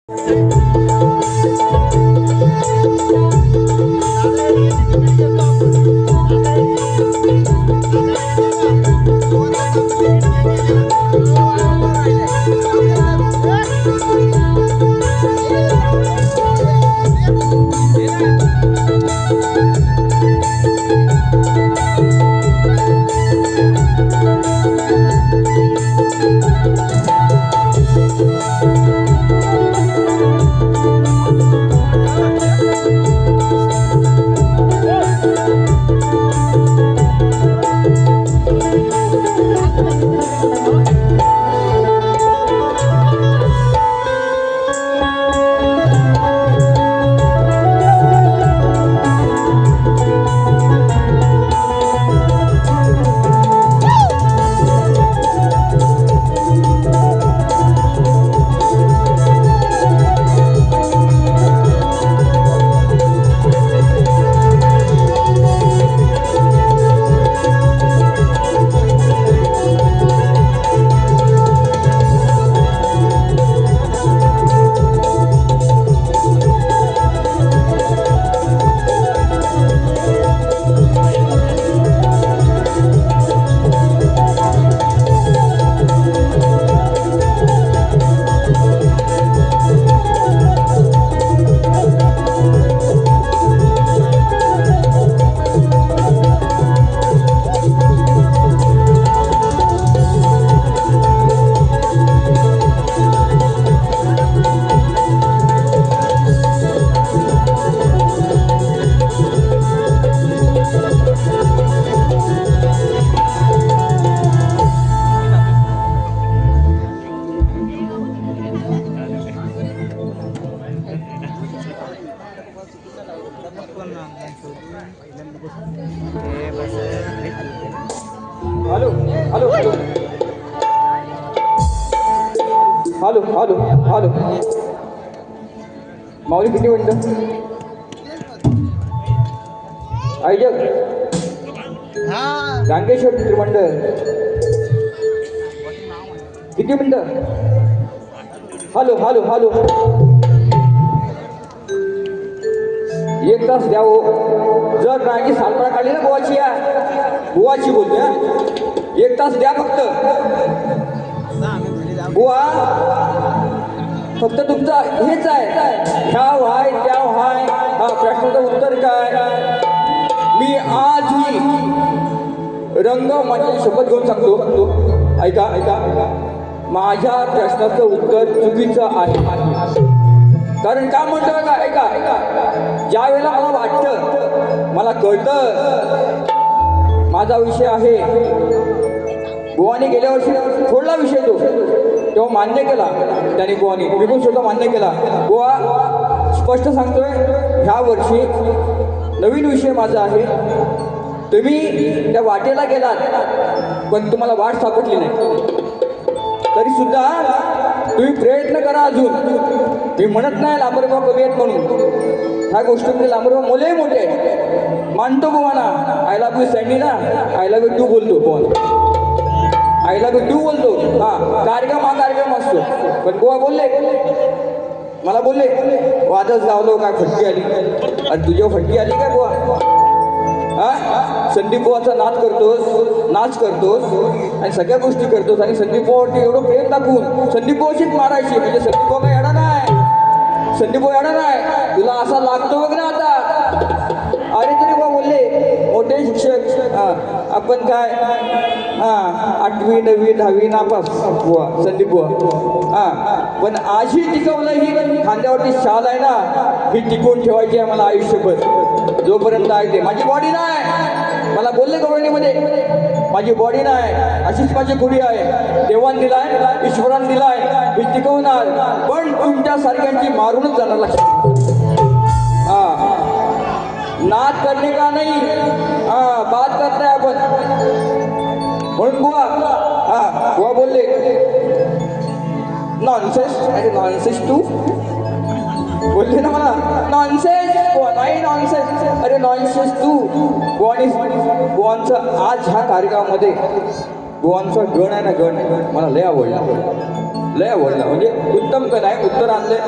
Hello hello hello hello hello hello माऊली किती मिनटं ऐजक गांगेश्वर मित्रमंडळ किती मिनटं हॅलो हॅलो हॅलो 1 तास द्या हो जर रांगी सालपणा काढली ना बुवाची बोलते 1 तास द्या फक्त बुवा फक्त तुमचा हेच आहे ह्याव हाय त्याव हाय हा प्रश्नाचं उत्तर काय मी आजही रंग माझी शपथ घेऊन सांगतो ऐका ऐका माझ्या प्रश्नाचं उत्तर चुकीचं आहे कारण का म्हणतो का ऐका ज्या वेळेला मला वाटतं मला कळतं माझा विषय आहे बुवाने गेल्या वर्षी थोडला विषय तो तेव्हा मान्य केला त्याने बुवाने मी पण स्वतः मान्य केला बुवा स्पष्ट सांगतोय ह्या वर्षी नवीन विषय माझा आहे तुम्ही त्या वाटेला गेलात पण तुम्हाला वाट सापडली नाही तरी सुद्धा तुम्ही प्रयत्न करा अजून मी म्हणत नाही लांबरगाव कमी आहेत म्हणून ह्या गोष्टीमध्ये लांबरगाव मुले मोठे आहेत मानतो बुवाना आय लव्ह यू सँडी ना आय लव्ह यू टू बोलतो बुवा आय लव्ह यू टू बोलतो हा कार्यक्रम हा कार्यक्रम असतो पण बुवा बोलले मला बोलले वादच लावलो काय फटकी आली आणि तुझ्या फटकी आली काय बुवा हा संदीप बुवाचा नाच करतोस आणि सगळ्या गोष्टी करतोस आणि संदीप बुवावरती एवढं प्रेम दाखवून संदीप बुवाशीच मारायची म्हणजे संदीप बुवा काय येणार नाही संदीप बुवा येणार नाही तुला असा लागतो बघ ना आता अरे तरी बुवा बोलले मोठे शिक्षक आपण काय हां 8वी 9वी 10वी नापास बुवा संदीप बुवा हां पण आजही टिकवलं ही खांद्यावरती शाल आहे ना ही टिकवून ठेवायची आहे मला आयुष्यभर जोपर्यंत आहे ते माझी बॉडी नाही मला बोलले गवळणीमध्ये माझी बॉडी नाही अशीच माझी गुढी आहे देवान दिलाय ईश्वरान दिलाय मी टिकवणार पण तुमच्या सारख्यांची मारूनच जाणार लक्षात हा नाद करणे का नाही हा बात करताय आपण म्हणून बुवा हा बुवा बोलले नॉनसेन्स अरे नॉनसेन्स तू बोलले ना मला नॉनसेन्स नाही नॉनसेन्स अरे नॉनसेन्स तू बुवांचं आज ह्या कार्यक्रमामध्ये बुवांचा गण आहे ना गण मला लय आवडला लय आवडला, म्हणजे उत्तम कथा आहे, उत्तर आणलंय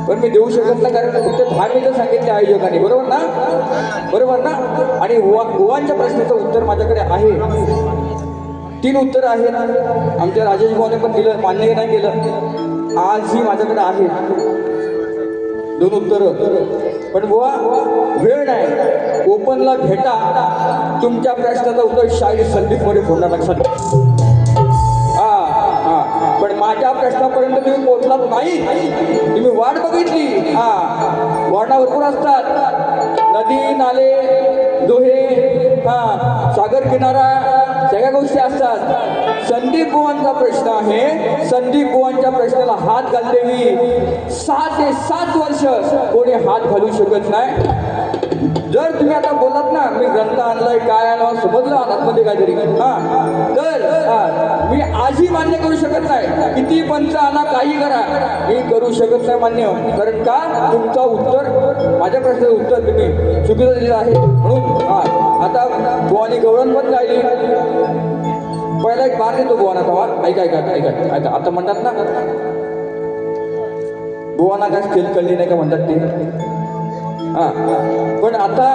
पण मी देऊ शकत नाही कारण फक्त 10 मिनिटं सांगितले आयोजकांनी, बरोबर ना? बरोबर ना? आणि गोवांच्या प्रश्नाचं उत्तर माझ्याकडे आहे, 3 उत्तर आहेत. आमच्या राजेश भाऊने पण दिलं, मान्य नाही केलं, आजही माझ्याकडे आहे 2 उत्तरं. पण बुवा वेळ नाही, ओपनला भेटा, तुमच्या प्रश्नाचं उत्तर शाहीर संदीपमध्ये फोडणार लक्षात. पण माझ्या प्रश्नापर्यंत तुम्ही पोहोचलाच नाही, तुम्ही वाट बघितली. वाटा भरपूर असतात, नदी नाले दोहे सागर किनारा सगळ्या गोष्टी असतात. संदीप बुवांचा प्रश्न आहे, संदीप बुवांच्या प्रश्नाला हात घालते मी 6 ते 7 वर्ष कोणी हात घालू शकत नाही. जर तुम्ही आता बोलात ना मी ग्रंथ आणलाय काय आणलं समजलं आतमध्ये काहीतरी तर मी आजही मान्य करू शकत नाही, किती पंच आणा काही करा मी करू शकत नाही मान्य. कारण का तुमचं उत्तर माझ्या प्रश्नाचं उत्तर तुम्ही चुकीचं दिलं आहे. म्हणून आता बुवानी गवळण पण गायली, पहिला एक बार देतो बुवाना तवा. ऐका ऐका ऐका ऐका आता म्हणतात ना बुवाना काय स्केल कळली नाही का म्हणतात ते. पण आता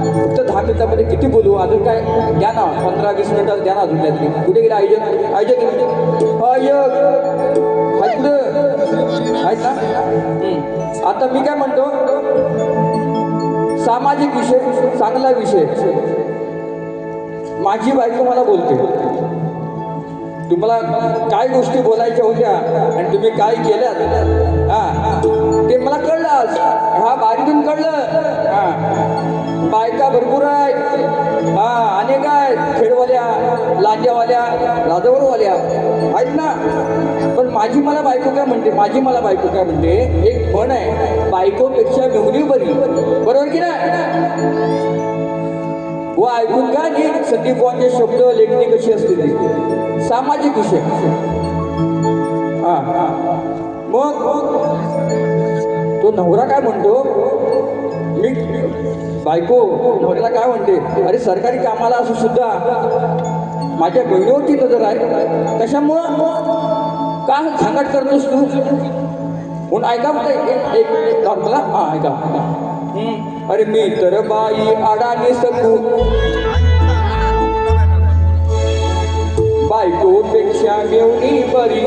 फक्त 10 मिनिटामध्ये किती बोलू, अजून काय द्या ना, 15-20 मिनिटात द्या ना अजून त्यातली. कुठे गेले आयोजक? आयोजक आहेत ना. आता मी काय म्हणतो, सामाजिक विषय चांगला विषय. माझी बायको मला बोलते तुम्हाला काय गोष्टी बोलायच्या होत्या आणि तुम्ही काय केल्यात ते मला कळलं आज. बारीतून कळलं. बायका भरपूर आहेत, अनेक आहेत, खेडवाल्या, लांज्यावाल्या, राजावरवाल्या आहेत ना. पण माझी मला बायको काय म्हणते, माझी मला बायको काय म्हणते, एक म्हण आहे, बायकोपेक्षा मेहुणी बरी, बरोबर की नाही? व ऐकून का नाही संदीप बुवांचे शब्द लेखणी कशी असते ती सामाजिक विषय. मग तो नवरा काय म्हणतो, मी बायको नवऱ्याला काय म्हणते, अरे सरकारी कामाला असू सुद्धा माझ्या बहिणीवरती नजर आहे, कशामुळं का सांगत करतोस तू? म्हणून ऐका म्हणते एक मला ऐका. अरे मी तर बाई अडाणी सकू, बायकोपेक्षा मेवणी बरी,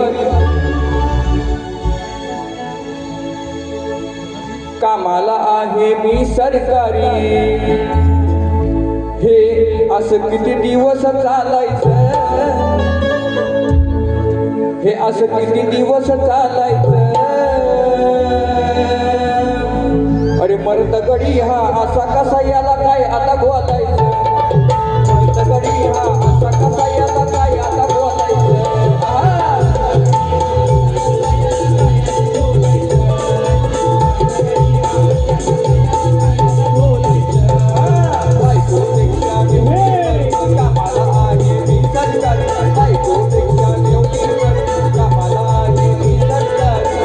कामाला आहे मी सरकारी, हे असं किती दिवस चालायचं, हे असं किती दिवस चालायचं. अरे मर्द गडी हा असा कसा याला काय आता बोलायचं, मर्द गडी हा असा कसा याला काय आता बोलायचं. कामाला आहे मी सरकारी, बायकोपेक्षा मेवणी कामाला आहे मी सरकारी,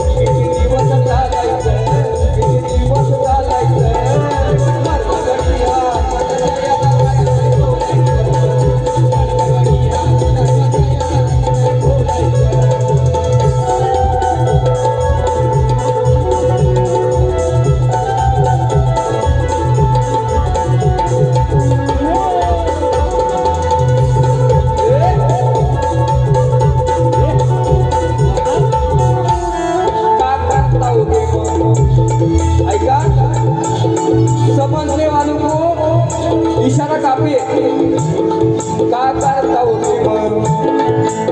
किती दिवस चालायचं, किती दिवस चालायचं. ऐका समजने वालों को इशारा काफी का करता होते मग,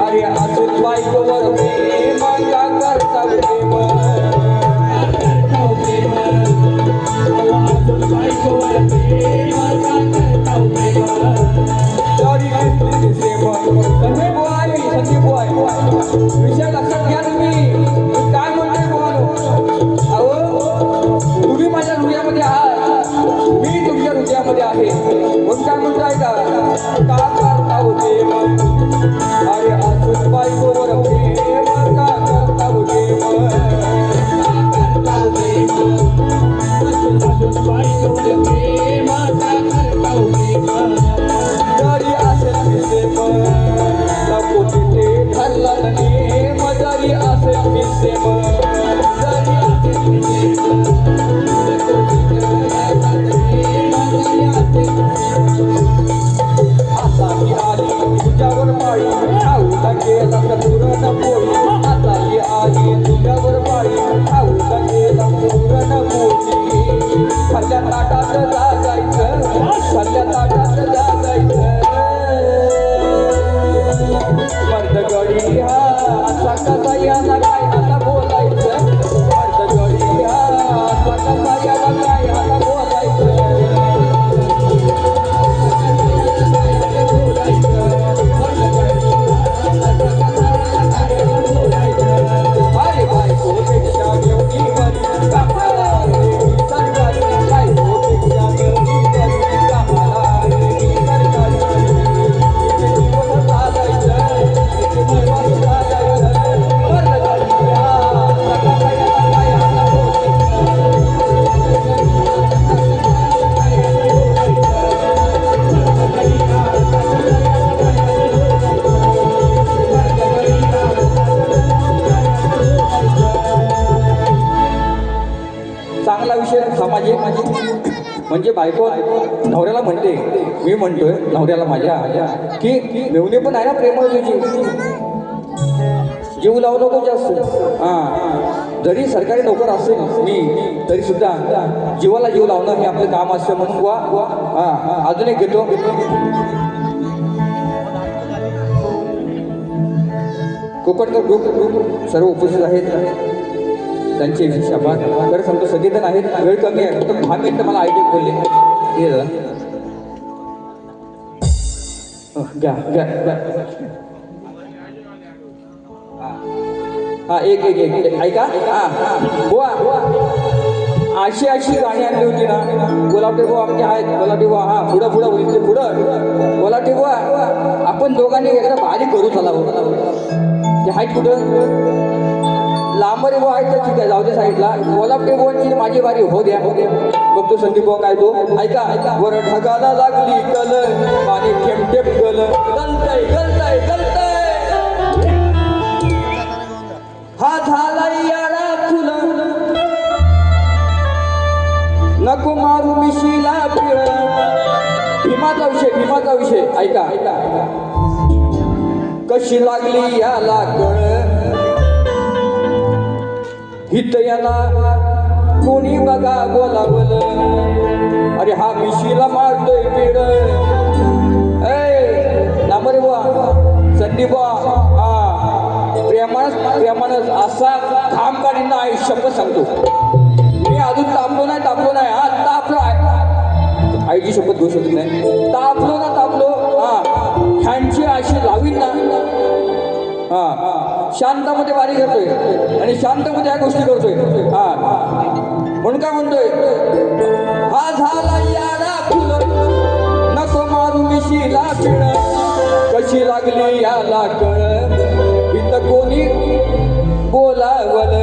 अरे अजून बायकोवर प्रेम का करता होते मग, संदीप बुवा विषय लक्षात घ्या तुम्ही. काय म्हणते तुम्ही माझ्या हृदयामध्ये आहात, मी तुमच्या हृदयामध्ये आहे. म्हणून काय म्हणताय का करता होते अरे अजून बायकोवर प्रेम चांगला विषय सामाजिक म्हणजे बायको नवऱ्याला म्हणते, मी म्हणतोय नवऱ्याला माझ्या की मेवणी पण आहे ना प्रेमळ तुझी, जीव लावू नको जास्त. हां, जरी सरकारी नोकर असेल मी तरी सुद्धा जीवाला जीव लावणं हे आपलं काम असतं म्हणून वा. हां, अजून एक घेतो. कोकणकर ग्रुप सर्व उपस्थित आहेत, त्यांचे विशेष आभार. खरं सांगतो सगळेजण आहेत, वेळ कमी आहे, फक्त 10 मिनिटं मला आयडिया बोलले. घ्या घ्या घ्या. हा एक एक एक ऐका. बुवा अशी गाणी आणली होती ना, गुलाबटे बुवा आमचे आहेत, गुलाबटे बुवा. हा पुढं पुढं पुढं गुलाबटे बुवा, आपण दोघांनी एकदा भारी करू चला. ते आहेत कुठं लांबरे बुवा आहेत तर ठीक आहे, जाऊ दे साईडला. गुलाबटे बुवांची माझी बारी हो द्या. बघतो संदीप बुवा काय तो. ऐका. वर ढगाला लागली कल, पाणी थेंब थेंब गल, गलतय गलतय गलतय. हा झाला यारा तुला, नको मारू मिशीला पिळ. भीमाचा विषय ऐका. कशी लागली याला कळ, हित याला कोणी बघा बोलावलं. अरे हा मिशीला मारतोय पिळ. नामरे बुवा, संदीप बुवा, प्रेमानच असा घाम काढीन ना आयुष्यभर सांगतो मी. अजून तापलो नाही. हा तापलो आहे, आईची शपथ घेऊ शकत नाही. तापलो. हा ह्यांची अशी लावीन ना. हा शांतामध्ये बारी करतोय आणि शांतमध्ये ह्या गोष्टी करतोय. हा म्हणून काय म्हणतोय, हा झाला यारा फुल, नको मारू मिशीला पिळ. कशी लागली याला कळ, इथं कोणी बोलावल.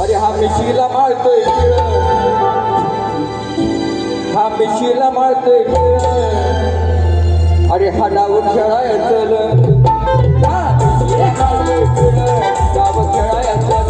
अरे हा मिशीला मारतोय पिळ, हा मिशीला मारतोय पिळ. अरे हा डाव खेळाय चल, हा मिशीला मारतोय पिळ, डाव खेळाय चल.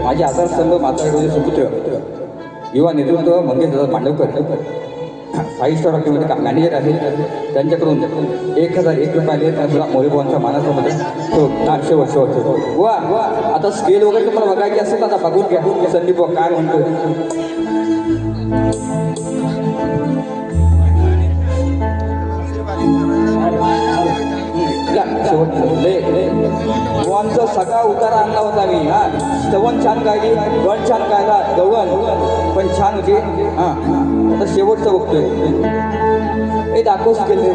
माझे आधारस्तंभ माताडे सुपुत्र युवा नेतृत्व मंगेश दादा मांडवकर 5 स्टार हॉटेलमध्ये मॅनेजर आहेत. त्यांच्याकडून 1001 रुपये त्यांचा मोरेभावांचा मानासमध्ये तो शेवट वा. आता स्केल वगैरे तुम्हाला बघायची असेल आता बघून घ्या. संदीप काय म्हणतोय. शेवटचा सगळा उतारा आणला होता मी. हा स्तवन छान गायली, गण छान गायला, गवळण पण छान होती. हा आता शेवटचं बघतोय, हे दाखवच केले.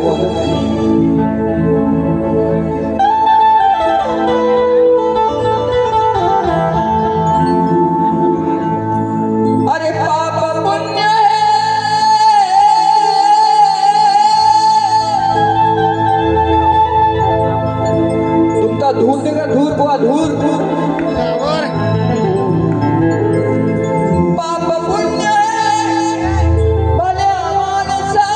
अरे पाप पुण्य तुमचा धूर दे का, धूर बुवा धूर. पाप पुण्य भल्या माणसा,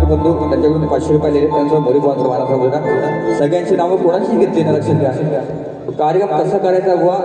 बंधू त्यांच्याकडून 500 रुपये आलेले त्यांचा मोरी भावांचा मानाचा मुलगा सगळ्यांची नावं कोणाची घेतली ना लक्षात घ्या कार्यक्रम कसा करायचा बुवा